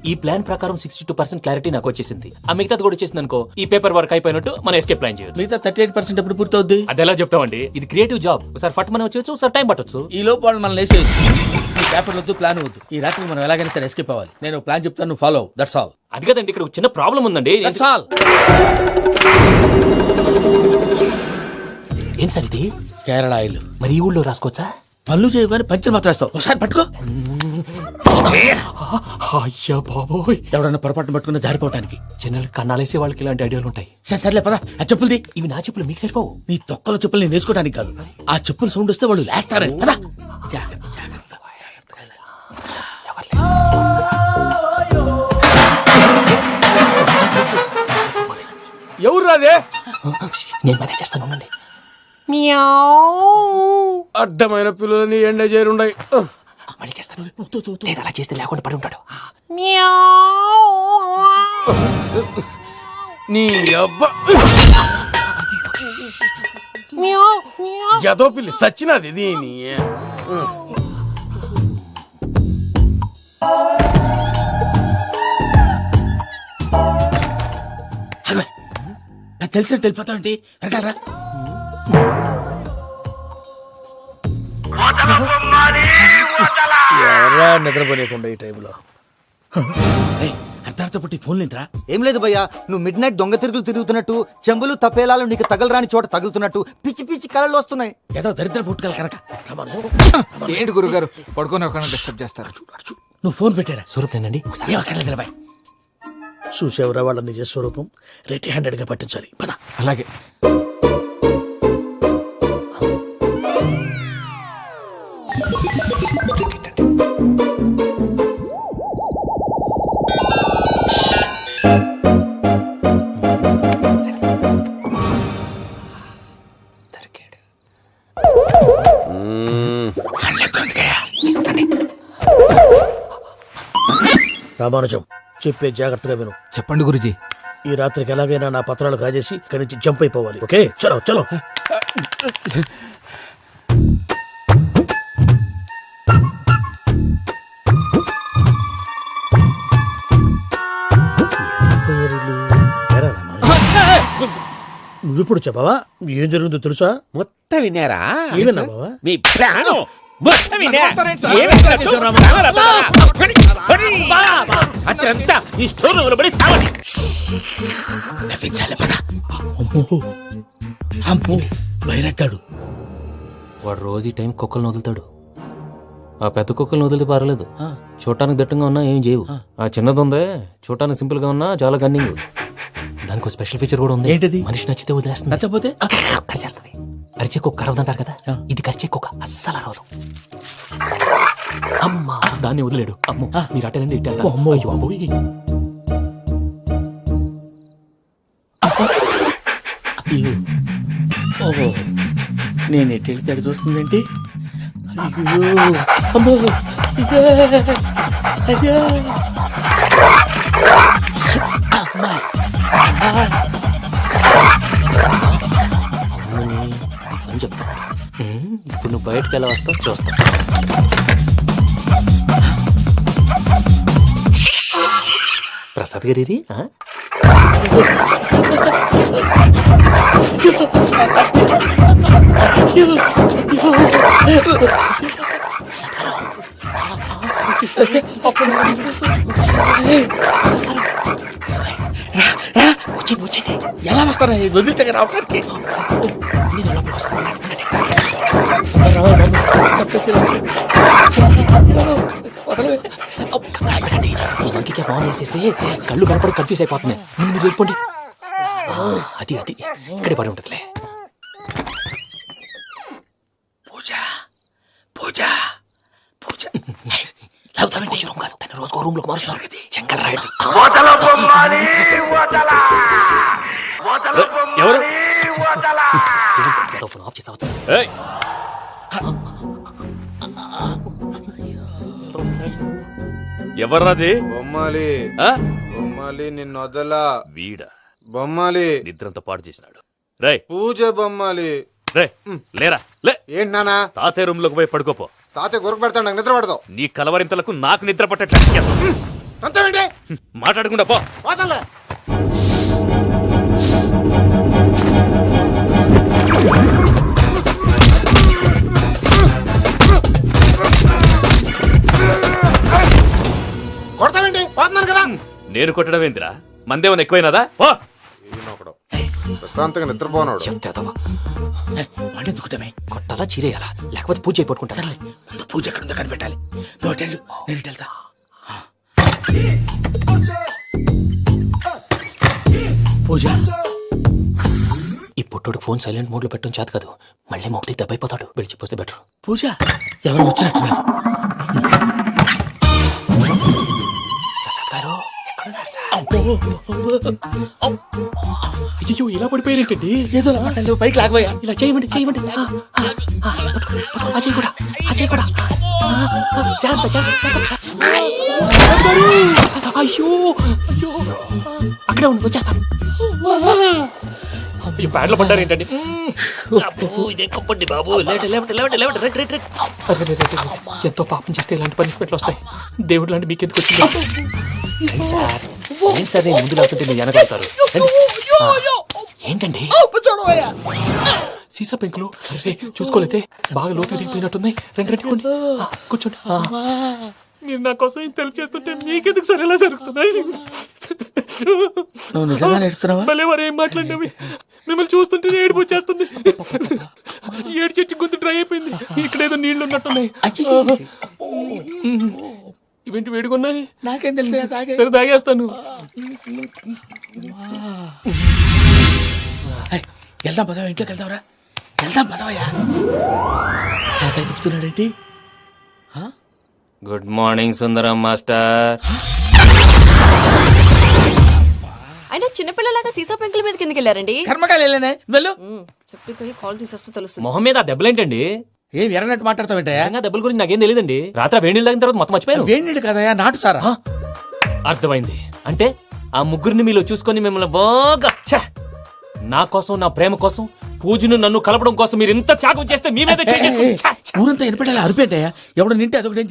ఈ ప్లాన్ ప్రకారం 62% క్లారిటీ నాకు వచ్చేసింది. ఆ మిగతాది కూడా వచ్చేసింది అనుకో, ఈ పేపర్ వర్క్ అయిపోయినట్టు మనం ఎస్కేప్ ప్లాన్ చేయొచ్చు. మిగతా 38% ఎప్పుడు పూర్తవుద్ది? అది ఎలా చెప్తామండి, ఇది క్రియేటివ్ జాబ్. ఒకసారి ఫట్ మనం వచ్చేచ్చు, ఒకసారి టైం పట్టొచ్చు. ఈ లోపు వాళ్ళు మనం లేసేయచ్చు. ఈ పేపర్ వద్దు, ప్లాన్ వద్దు. ఈ రాత్రి మనం ఎలాగైనా సరే ఎస్కేప్ అవ్వాలి. నేను ప్లాన్ చెప్తాను, నువ్వు ఫాలో. That's all. అది కదండి, ఇక్కడ ఒక చిన్న ప్రాబ్లం ఉందండి. That's all. ఏం సార్ ఇది? కేరళ ఆయిల్. మరి ఈ ఊళ్ళో రాసుకోవచ్చా? పళ్ళు చేయగానే పంచర్ మాత్రం వేస్తావు. ఒకసారి పట్టుకో. అయ్యా బాబోయ్, ఎవడన్నా పొరపాటున పట్టుకున్న జారిపోవటానికి. జనరల్ కన్నాలేసే వాళ్ళకి ఇలాంటి ఐడియాలు ఉంటాయి. సర్లే పదా, ఆ చెప్పులది. ఇవి నా చెప్పులు మీకు సరిపోవు. నీ తొక్కల చెప్పులు నేను వేసుకోవడానికి కాదు, ఆ చెప్పులు సౌండ్ వస్తే వాళ్ళు లేస్తారని. పదా. ఎవరు రాదే? నేను మేనేజ్ చేస్తాను, ఉండండి. అడ్డమైన పిల్లలని ఎండ చేరుండయి. మళ్ళీ చేస్తాను. లేదు, అలా చేస్తే లేకుండా పడి ఉంటాడు. నీ అబ్బా ఎదో పిల్లి సచ్చినది దీని. నాకు తెలిసినట్టు వెళ్ళిపోతావు ఏంటి? వెనకాలరా. ఎవరా నిద్రపోలేకుండా ఈ టైంలో? అర్ధార్థ పుట్టి ఫోన్ లేంట్రా? ఏం లేదు భయ్యా, నువ్వు మిడ్ నైట్ దొంగ తిరుగులు తిరుగుతున్నట్టు, చెంబులు తపేలాలు నీకు తగలరాని చోట తగులుతున్నట్టు పిచ్చి పిచ్చి కళలు వస్తున్నాయి. ఏదో దరిద్ర పుట్టుకల కనుక. ఏంటి గురుగారు పడుకొని ఒక డిస్టర్బ్ చేస్తారు? నువ్వు ఫోన్ పెట్టారా? స్వరూపేనండి. ఏమక్కర్లేదు. చూసేవరా వాళ్ళ నిజ స్వరూపం. రెట్టి హ్యాండెడ్ గా పట్టించాలి. పద. అలాగే. రామానుజం, చెప్పే జాగ్రత్తగా విను. చెప్పండి గురుజీ. ఈ రాత్రికి ఎలాగైనా నా పత్రాలు కాజేసి ఇక్కడి నుంచి జంప్ అయిపోవాలి. ఓకే, చలో చలో. నువ్విప్పుడు చెప్పవా? ఏం జరుగుతుందో తెలుసా? మొత్తం వినారా? ఏమన్నా బావా? మీ ప్లాను అత్రంతా ఈ స్టోర్ రూమ్ లో పడి సావని. నవ్వించాలి. పద. అమ్మో అమ్మో, బైరక్కాడు. వాడు రోజు ఈ టైం కుక్కలను వదులుతాడు. ఆ పెద్ద కుక్కలను వదిలితే పర్లేదు, చూడటానికి దట్టంగా ఉన్నా ఏం చేయవు. ఆ చిన్నది ఉందే, చూడటానికి సింపుల్ గా ఉన్నా చాలా కన్నింగ్. దానికి ఒక స్పెషల్ ఫీచర్ కూడా ఉంది. ఏంటిది? మనిషి నచ్చితే వదిలేస్తుంది, నచ్చపోతే కరిచేస్తుంది. అరిచే కుక్క అరవదంటారు కదా, ఇది కరిచే కుక్క అస్సలు అరవదు. అమ్మా, దాన్ని వదిలేడు. అమ్మో, మీరు అటెండి ఇటు వెళ్తారు. అమ్మో. అయ్యో అబ్బోయ్. ఓహో, నేను ఎటు వెళ్తే అటు చూస్తుందేంటి? అయ్యో అమ్మో, అయ్యో. అమ్మా. అని చెప్తా. ఇప్పుడు నువ్వు బయటకు ఎలా వస్తావు చూస్తా. ప్రసాద్ గారి వచ్చింది. ఎలా వస్తారా? వదిలితే రావడానికి నేను లోపలికి వస్తాను. ఈ లంకికి బాగా వేసేస్తే కళ్ళు కనపడి కన్ఫ్యూజ్ అయిపోతున్నాయి. మీరు వెళ్ళిపోండి. అది అది ఇక్కడే పడి ఉంటుందిలే. పూజ పూజ పూజ. పూజ రూమ్ కాదు, తన రోజుకో రూమ్ లోకి మారుస్తున్నారు కదా. చెంకల్ రాయదు. ఎవరు? ఫోన్ ఆఫ్ చేసావచ్చు. ఎవర్రాది? బొమ్మాలి ఆ? బొమ్మాలి నిన్ను వదలా. వీడ బొమ్మాలి నిద్రంతా పాడు చేసినాడు. రే పూజ బొమ్మాలి. రే లేరా లే. ఏంటి నానా? తాతయ్య రూమ్ లోకి పోయి పడుకోపో. తాతయ్య గురకు పెడతాడు, నాకు నిద్ర పడతావు. నీ కలవరింతలకు నాకు నిద్ర పట్టట్లేదు. అంతేంటి మాట్లాడకుండా పో. పోతాలే. కొడతావేంటి? పోతున్నాను కదా. నేను కొట్టడం ఏంటిరా? మందేమన్నా ఎక్కువైనదా? పో. ఈయనొకడు. ప్రశాంతంగా నిద్రపోనాడు. చెప్తావా వాడెందుకుంటామే? కొట్టాలా చీరేయాలా లేకపోతే పూజ అయిపోట్టుకుంటా సర్లే, ముందు పూజ ఎక్కడ ఉందో కనిపెట్టాలి. నువ్వు అటెళ్ళు, నేను ఇటు వెళ్తా. పూజ ఈ పుట్టుడు ఫోన్ సైలెంట్ మోడ్ లో పెట్టడం చేత కాదు. మళ్ళీ మొక్కి దెబ్బైపోతాడు. విడిచిపోతే బెటర్. పూజ ఎవరు వచ్చినట్టున్నారు? ప్రసాద్ గారు ఎక్కడున్నారు సార్? అయ్యో ఇలా పడిపోయినట్టండి. ఏదో మాటలు పైకి లాగబోయా. ఇలా చేయమండి చేయమండి. అజయ్ కూడా అజయ్ కూడా జాగ్రత్త జాగ్రత్త జాగ్రత్త. అయ్యో అయ్యో అక్కడే ఉండి వచ్చేస్తాను. ఈ బ్యాడ్లో పడ్డారు ఏంటండి? ఇదే కప్పండి బాబు. ఎంతో పాపం చేస్తే ఇలాంటి పనిష్మెంట్లు వస్తాయి. దేవుడు లాంటి మీకు ఎందుకు వచ్చింది? సార్ ముందు లేకుంటే మీరు వెనకాడతారు. ఏంటండి సీసా పెంకులు? అరే చూసుకోలేతే బాగా లోతు దిగిపోయినట్టున్నాయి. రెండు రెండు కొన్ని కూర్చోండి. మీరు నా కోసం ఇంత హెల్ప్ చేస్తుంటే మీకెందుకు సరే ఎలా జరుగుతున్నాయి? నువ్వు నిజంగా నేర్చుతున్నావా? భలే వారు ఏం మాట్లాడినవి. మిమ్మల్ని చూస్తుంటే ఏడుపు వచ్చేస్తుంది. ఏడు చెట్టు గొంతు డ్రై అయిపోయింది. ఇక్కడ ఏదో నీళ్లు ఉన్నట్టున్నాయి. ఇవేంటి వేడుకున్నాయి? నాకేం తెలుసు. సరే తాగేస్తాను. వెళ్దాం పదవా, ఇంట్లోకి వెళ్దాంరా. వెళ్దాం పదవయ్యా. నాకై చెప్తున్నాడేంటి? గుడ్ మార్నింగ్ సుందరం మాస్టర్. అయినా చిన్నపిల్లలాగా సీసా పెంకుల మీద కిందకి వెళ్ళారండి. కర్మకాయలు వెళ్ళానే, వెళ్ళు. చెప్పి పోయి కాల్ తీసేస్తే తెలుస్తుంది. మొహం మీద ఆ దెబ్బలేంటండి? ఏం ఎర్రనట్టు మాట్లాడతావేంటయ్యా? నిజంగా దెబ్బల గురించి నాకేం తెలియదండి. రాత్రి వేడి నీళ్ళు తాగిన తర్వాత మొత్తం మర్చిపోయాను. వేణిడు కదయ్యా, నాటు సారా. అర్థమైంది. అంటే ఆ ముగ్గురిని మీలో చూసుకొని మిమ్మల్ని బాగా నా కోసం నా ప్రేమ కోసం పూజను నన్ను కలపడం కోసం మీరు ఇంత త్యాగం చేస్తే మీ మీద ఊరంతా ఎనపెట్టాలి అరిపేటయ్యా. ఎవడు నింటే అదొక డేంజర్.